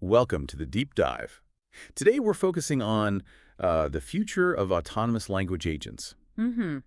Welcome to the deep dive. Today we're focusing on the future of autonomous language agents. Mm-hmm.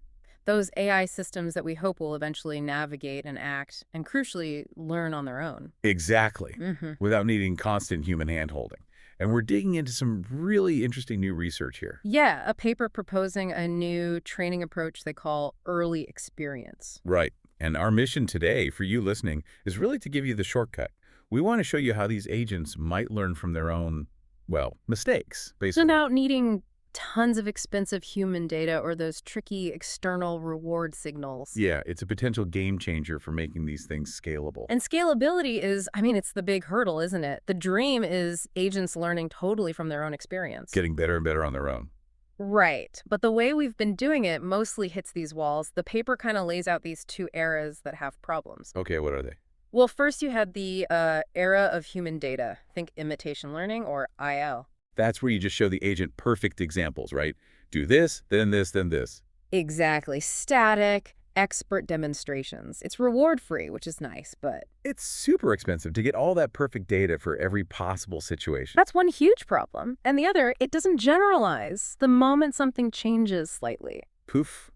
Those AI systems that we hope will eventually navigate and act, and crucially, learn on their own. Exactly, Mm-hmm. without needing constant human handholding. And we're digging into some really interesting new research here. Yeah, a paper proposing a new training approach they call early experience. Right. And our mission today for you listening is really to give you the shortcut. We want to show you how these agents might learn from their own, well, mistakes, basically. Without needing tons of expensive human data or those tricky external reward signals. Yeah, it's a potential game changer for making these things scalable. And scalability is, I mean, it's the big hurdle, isn't it? The dream is agents learning totally from their own experience. Getting better and better on their own. Right. But the way we've been doing it mostly hits these walls. The paper kind of lays out these two eras that have problems. Okay, what are they? Well, first you had the era of human data. Think imitation learning or IL. That's where you just show the agent perfect examples, right? Do this, then this, then this. Exactly. Static, expert demonstrations. It's reward-free, which is nice, but It's super expensive to get all that perfect data for every possible situation. that's one huge problem. And the other, it doesn't generalize the moment something changes slightly. Poof,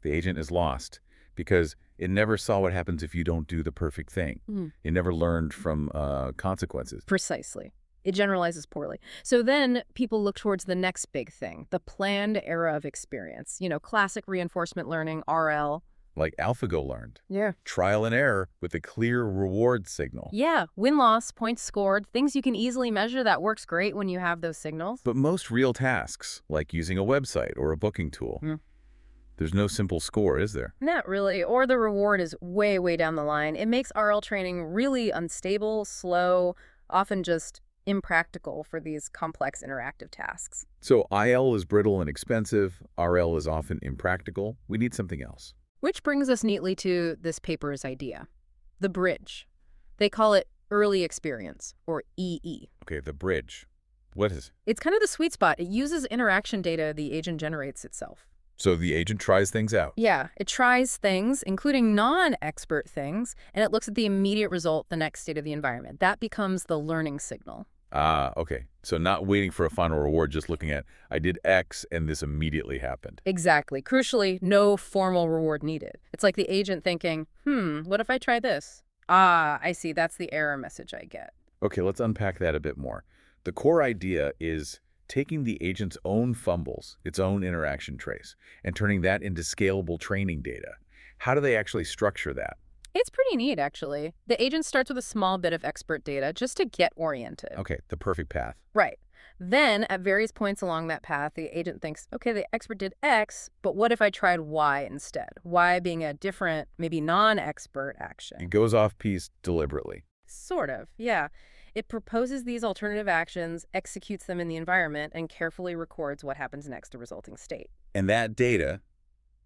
the agent is lost because it never saw what happens if you don't do the perfect thing. It never learned from consequences. Precisely. It generalizes poorly. So then people look towards the next big thing, the planned era of experience. You know, classic reinforcement learning, RL. Like AlphaGo learned. Yeah. Trial and error with a clear reward signal. Yeah, win-loss, points scored, things you can easily measure. That works great when you have those signals. But most real tasks, like using a website or a booking tool, there's no simple score, is there? Not really, or the reward is way, way down the line. It makes RL training really unstable, slow, often just impractical for these complex interactive tasks. So IL is brittle and expensive, RL is often impractical. We need something else. Which brings us neatly to this paper's idea, the bridge. They call it early experience, or EE. Okay, the bridge. What is it? It's kind of the sweet spot. It uses interaction data the agent generates itself. So the agent tries things out. Yeah, it tries things, including non-expert things, and it looks at the immediate result, the next state of the environment. That becomes the learning signal. Ah, okay. So not waiting for a final reward, just looking at, I did X and this immediately happened. Exactly. Crucially, no formal reward needed. It's like the agent thinking, what if I try this? Ah, I see. That's the error message I get. Okay, let's unpack that a bit more. The core idea is taking the agent's own fumbles, its own interaction trace, and turning that into scalable training data. How do they actually structure that? It's pretty neat, actually. The agent starts with a small bit of expert data just to get oriented. Okay, the perfect path. Right. Then, at various points along that path, the agent thinks, okay, the expert did X, but what if I tried Y instead? Y being a different, maybe non-expert action. It goes off-piece deliberately. Sort of, yeah. It proposes these alternative actions, executes them in the environment, and carefully records what happens next to resulting state. And that data,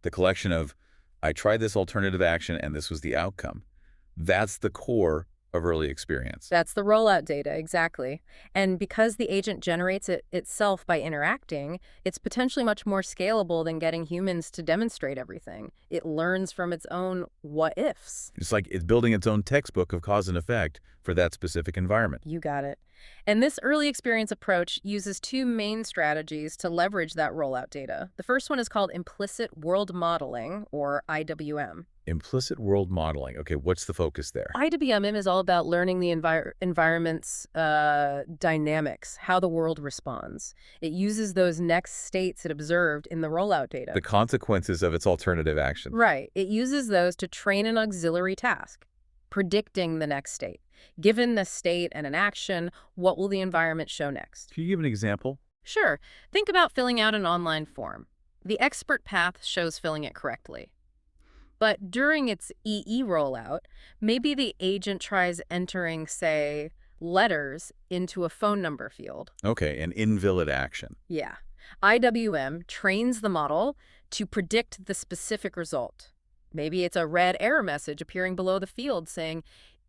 the collection of, I tried this alternative action and this was the outcome, that's the core of early experience. That's the rollout data, exactly. And because the agent generates it itself by interacting, it's potentially much more scalable than getting humans to demonstrate everything. It learns from its own what-ifs. It's like it's building its own textbook of cause and effect for that specific environment. You got it. And this early experience approach uses two main strategies to leverage that rollout data. The first one is called Implicit World Modeling, or IWM. Implicit world modeling. Okay, what's the focus there? IWM is all about learning the environment's dynamics, how the world responds. It uses those next states it observed in the rollout data. The consequences of its alternative action. Right. It uses those to train an auxiliary task, predicting the next state. Given the state and an action, what will the environment show next? Can you give an example? Sure. Think about filling out an online form. The expert path shows filling it correctly. But during its EE rollout, maybe the agent tries entering, say, letters into a phone number field. Okay, an invalid action. Yeah. IWM trains the model to predict the specific result. Maybe it's a red error message appearing below the field saying,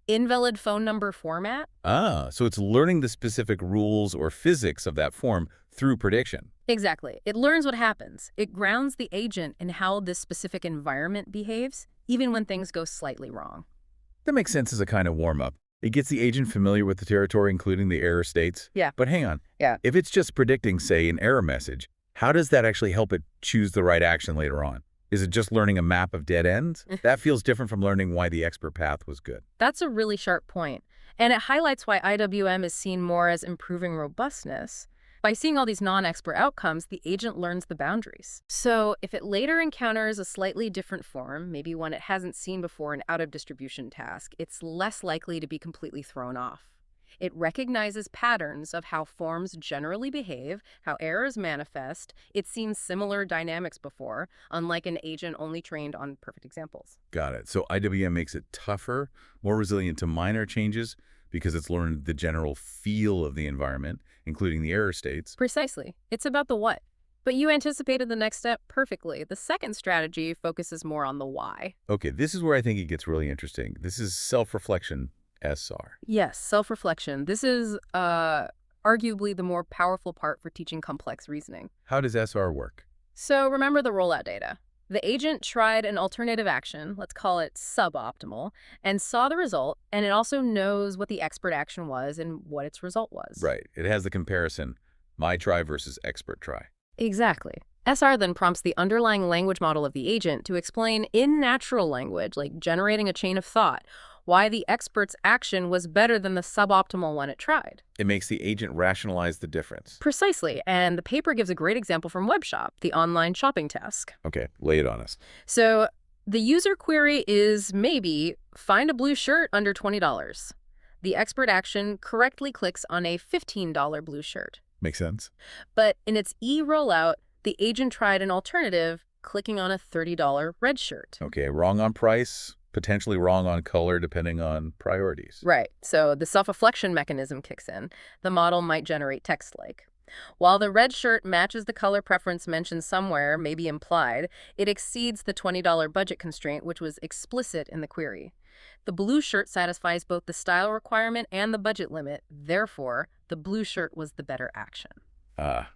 invalid phone number format? Ah, so it's learning the specific rules or physics of that form through prediction. Exactly. It learns what happens. It grounds the agent in how this specific environment behaves, even when things go slightly wrong. That makes sense as a kind of warm-up. It gets the agent familiar with the territory, including the error states. Yeah. But hang on. Yeah. If it's just predicting, say, an error message, how does that actually help it choose the right action later on? Is it just learning a map of dead ends? That feels different from learning why the expert path was good. That's a really sharp point. And it highlights why IWM is seen more as improving robustness. By seeing all these non-expert outcomes, the agent learns the boundaries. So if it later encounters a slightly different form, maybe one it hasn't seen before, an out-of-distribution task, it's less likely to be completely thrown off. It recognizes patterns of how forms generally behave, how errors manifest. It's seen similar dynamics before, unlike an agent only trained on perfect examples. Got it. So IWM makes it tougher, more resilient to minor changes because it's learned the general feel of the environment, including the error states. Precisely. It's about the what. But you anticipated the next step perfectly. The second strategy focuses more on the why. Okay, this is where I think it gets really interesting. This is self-reflection, SR. Yes, self-reflection. This is arguably the more powerful part for teaching complex reasoning. How does SR work? So remember the rollout data. The agent tried an alternative action, let's call it suboptimal, and saw the result, and it also knows what the expert action was and what its result was. Right. It has the comparison, my try versus expert try. Exactly. SR then prompts the underlying language model of the agent to explain in natural language, like generating a chain of thought, why the expert's action was better than the suboptimal one it tried. It makes the agent rationalize the difference. Precisely, and the paper gives a great example from WebShop, the online shopping task. Okay, lay it on us. So the user query is maybe find a blue shirt under $20. The expert action correctly clicks on a $15 blue shirt. Makes sense. But in its e-rollout, the agent tried an alternative, clicking on a $30 red shirt. Okay, wrong on price, potentially wrong on color depending on priorities. Right, so the self-reflection mechanism kicks in. The model might generate text like, while the red shirt matches the color preference mentioned somewhere, maybe implied, it exceeds the $20 budget constraint, which was explicit in the query. The blue shirt satisfies both the style requirement and the budget limit. Therefore, the blue shirt was the better action. Ah,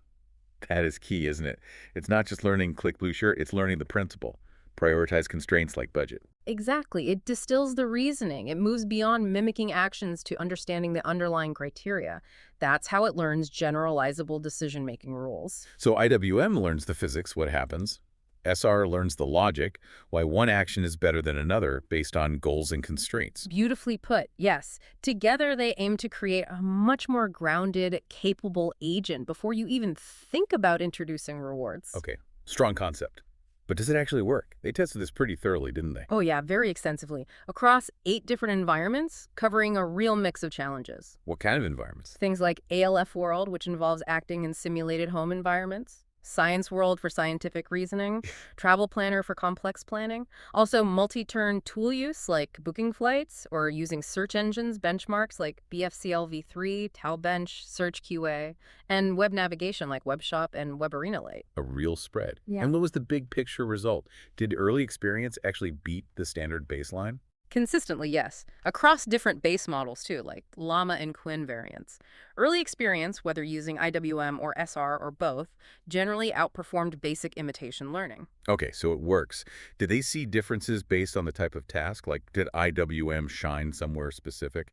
that is key, isn't it? It's not just learning click blue shirt, it's learning the principle. Prioritize constraints like budget. Exactly. It distills the reasoning. It moves beyond mimicking actions to understanding the underlying criteria. That's how it learns generalizable decision-making rules. So IWM learns the physics, what happens. SR learns the logic, why one action is better than another based on goals and constraints. Beautifully put, yes. Together, they aim to create a much more grounded, capable agent before you even think about introducing rewards. Okay, strong concept. But does it actually work? They tested this pretty thoroughly, didn't they? Oh yeah, very extensively. Across 8 different environments, covering a real mix of challenges. What kind of environments? Things like ALF World, which involves acting in simulated home environments. Science World for scientific reasoning, Travel Planner for complex planning, also multi-turn tool use like booking flights or using search engines benchmarks like BFCLv3, TalBench, SearchQA, and web navigation like WebShop and WebArena Lite. A real spread. Yeah. And what was the big picture result? Did early experience actually beat the standard baseline? Consistently, yes. Across different base models, too, like Llama and Quinn variants. Early experience, whether using IWM or SR or both, generally outperformed basic imitation learning. Okay, so it works. Did they see differences based on the type of task? Like, did IWM shine somewhere specific?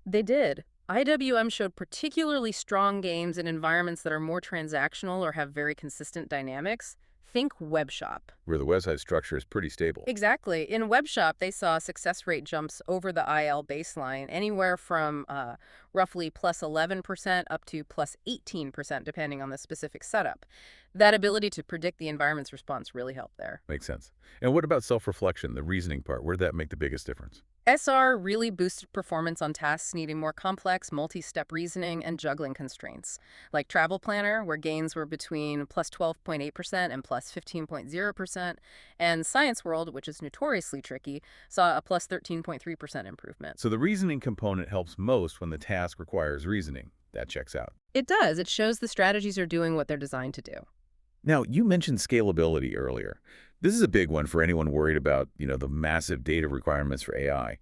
They did. IWM showed particularly strong gains in environments that are more transactional or have very consistent dynamics. Think WebShop. Where the website structure is pretty stable. Exactly. In WebShop, they saw success rate jumps over the IL baseline, anywhere from roughly plus 11% up to plus 18%, depending on the specific setup. That ability to predict the environment's response really helped there. Makes sense. And what about self-reflection, the reasoning part? Where did that make the biggest difference? SR really boosted performance on tasks needing more complex, multi-step reasoning and juggling constraints, like Travel Planner, where gains were between plus 12.8% and plus 15.0%, and Science World, which is notoriously tricky, saw a plus 13.3% improvement. So the reasoning component helps most when the task requires reasoning. That checks out. It does. It shows the strategies are doing what they're designed to do. Now, you mentioned scalability earlier. This is a big one for anyone worried about, the massive data requirements for AI.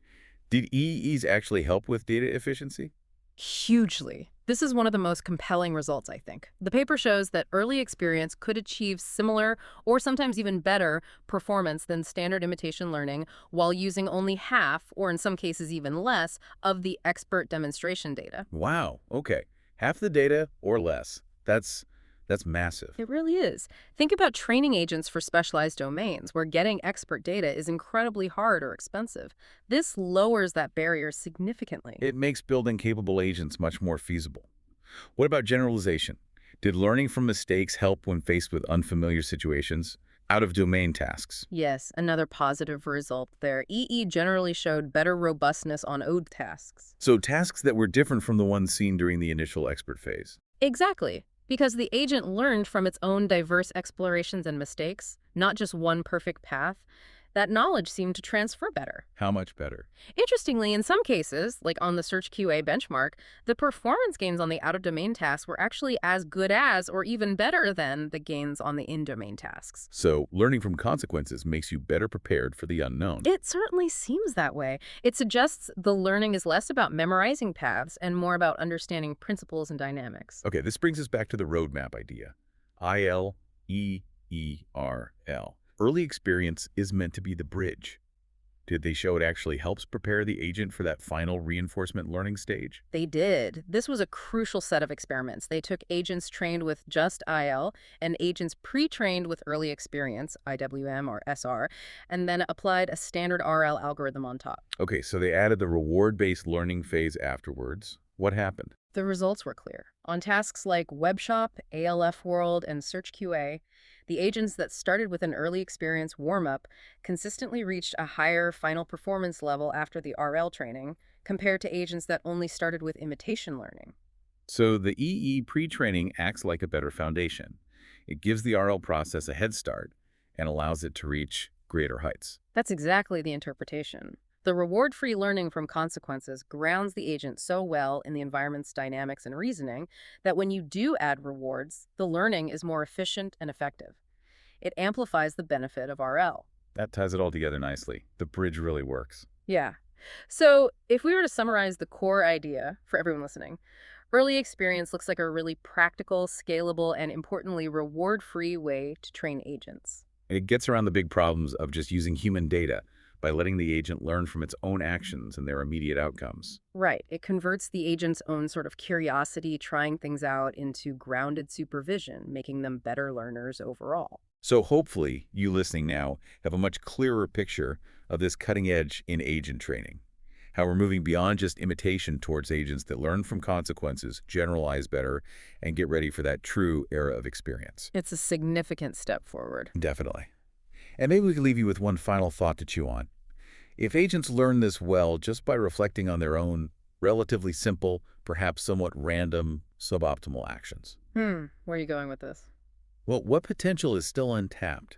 Did EEs actually help with data efficiency? Hugely. This is one of the most compelling results, I think. The paper shows that early experience could achieve similar or sometimes even better performance than standard imitation learning while using only half, or in some cases even less, of the expert demonstration data. Wow, okay. Half the data or less. That's massive. It really is. Think about training agents for specialized domains where getting expert data is incredibly hard or expensive. This lowers that barrier significantly. It makes building capable agents much more feasible. What about generalization? Did learning from mistakes help when faced with unfamiliar situations? Out-of-domain tasks. Yes, another positive result there. EE generally showed better robustness on ODE tasks. So tasks that were different from the ones seen during the initial expert phase. Exactly, because the agent learned from its own diverse explorations and mistakes, not just one perfect path. That knowledge seemed to transfer better. How much better? Interestingly, in some cases, like on the Search QA benchmark, the performance gains on the out-of-domain tasks were actually as good as or even better than the gains on the in-domain tasks. So learning from consequences makes you better prepared for the unknown. It certainly seems that way. It suggests the learning is less about memorizing paths and more about understanding principles and dynamics. Okay, this brings us back to the roadmap idea. ILEERL. Early experience is meant to be the bridge. Did they show it actually helps prepare the agent for that final reinforcement learning stage? They did. This was a crucial set of experiments. They took agents trained with just IL and agents pre-trained with early experience, IWM or SR, and then applied a standard RL algorithm on top. Okay, so they added the reward-based learning phase afterwards. What happened? The results were clear. On tasks like WebShop, ALF World, and Search QA, the agents that started with an early experience warm-up consistently reached a higher final performance level after the RL training compared to agents that only started with imitation learning. So the EE pre-training acts like a better foundation. It gives the RL process a head start and allows it to reach greater heights. That's exactly the interpretation. The reward-free learning from consequences grounds the agent so well in the environment's dynamics and reasoning that when you do add rewards, the learning is more efficient and effective. It amplifies the benefit of RL. That ties it all together nicely. The bridge really works. Yeah. So if we were to summarize the core idea for everyone listening, early experience looks like a really practical, scalable, and importantly, reward-free way to train agents. It gets around the big problems of just using human data by letting the agent learn from its own actions and their immediate outcomes. Right. It converts the agent's own sort of curiosity, trying things out, into grounded supervision, making them better learners overall. So hopefully, you listening now have a much clearer picture of this cutting edge in agent training. How we're moving beyond just imitation towards agents that learn from consequences, generalize better, and get ready for that true era of experience. It's a significant step forward. Definitely. And maybe we can leave you with one final thought to chew on. If agents learn this well just by reflecting on their own relatively simple, perhaps somewhat random, suboptimal actions, Where are you going with this? well, what potential is still untapped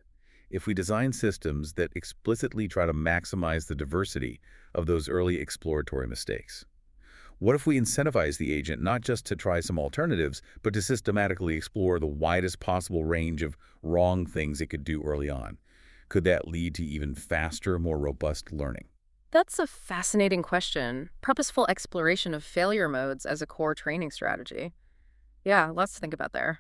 if we design systems that explicitly try to maximize the diversity of those early exploratory mistakes? What if we incentivize the agent not just to try some alternatives, but to systematically explore the widest possible range of wrong things it could do early on? Could that lead to even faster, more robust learning? That's a fascinating question. Purposeful exploration of failure modes as a core training strategy. Yeah, lots to think about there.